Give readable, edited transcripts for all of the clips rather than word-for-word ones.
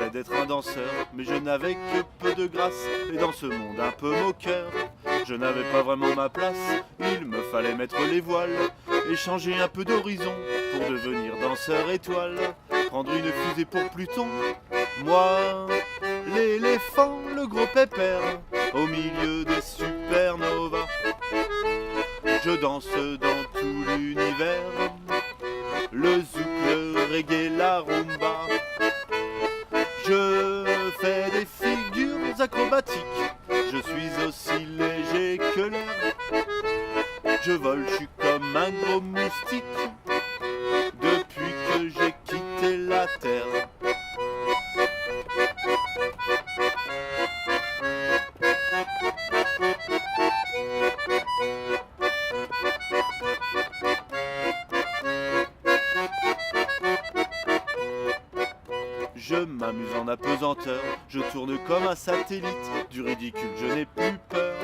rêvais d'être un danseur, mais je n'avais que peu de grâce, et dans ce monde un peu moqueur, je n'avais pas vraiment ma place, il me fallait mettre les voiles, et changer un peu d'horizon, pour devenir danseur étoile, prendre une fusée pour Pluton, moi, l'éléphant, le gros pépère, au milieu des supernovas, je danse dans tout l'univers, le zouk, le reggae, la rumba. Je fais des figures acrobatiques, je suis aussi léger que l'air. Je vole, je suis comme un gros moustique, depuis que j'ai quitté la terre. Je m'amuse en apesanteur, je tourne comme un satellite, du ridicule je n'ai plus peur,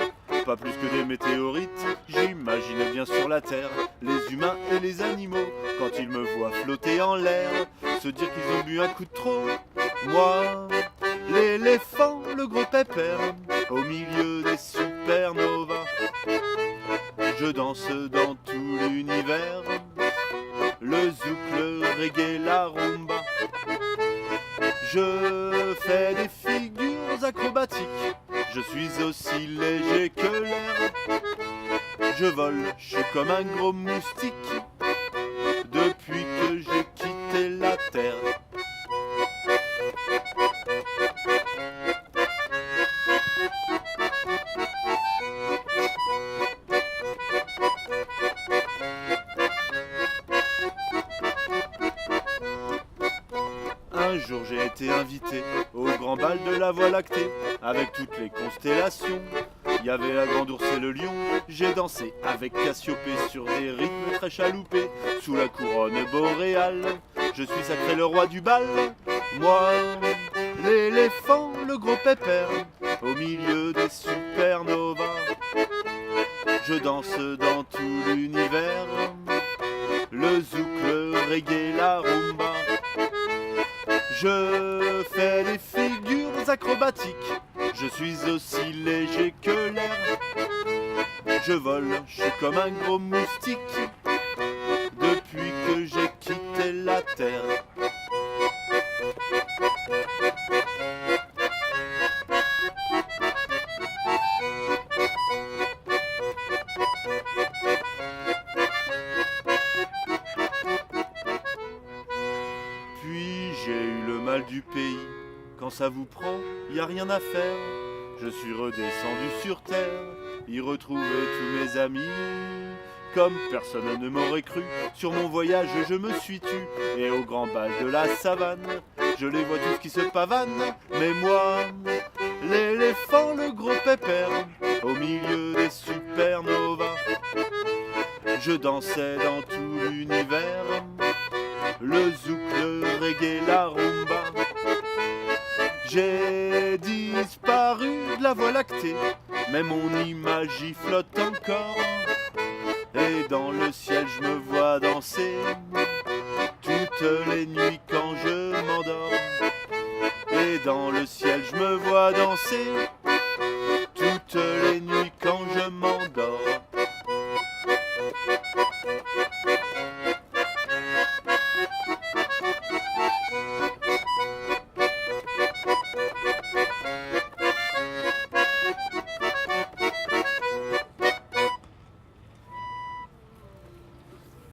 pas plus que des météorites, j'imagine bien sur la terre, les humains et les animaux, quand ils me voient flotter en l'air, se dire qu'ils ont bu un coup de trop, moi, l'éléphant, le gros pépère, au milieu des supernovas, je danse dans tout l'univers, le zouk, le reggae, la rumba. Je fais des figures acrobatiques, je suis aussi léger que l'air. Je vole, je suis comme un gros moustique, depuis que j'ai quitté la terre. Un jour j'ai été invité au grand bal de la Voie lactée, avec toutes les constellations. Il y avait la grande ours et le lion, j'ai dansé avec Cassiopée sur des rythmes très chaloupés, sous la couronne boréale. Je suis sacré le roi du bal, moi, l'éléphant, le gros pépère, au milieu des supernovas. Je danse dans tout l'univers, le zouk, le reggae, la rumba. Je fais des figures acrobatiques, je suis aussi léger que l'air. Je vole, je suis comme un gros moustique, depuis que j'ai quitté la terre. Puis j'ai eu le mal du pays, quand ça vous prend, y a rien à faire. Je suis redescendu sur terre, y retrouver tous mes amis. Comme personne ne m'aurait cru, sur mon voyage je me suis tu. Et au grand bal de la savane, je les vois tous qui se pavanent. Mais moi, l'éléphant, le gros pépère, au milieu des supernovas, je dansais dans tout l'univers, le zouk, le reggae, la rumba. J'ai disparu de la Voie lactée, mais mon image y flotte encore. Et dans le ciel je me vois danser, toutes les nuits quand je m'endors. Et dans le ciel je me vois danser,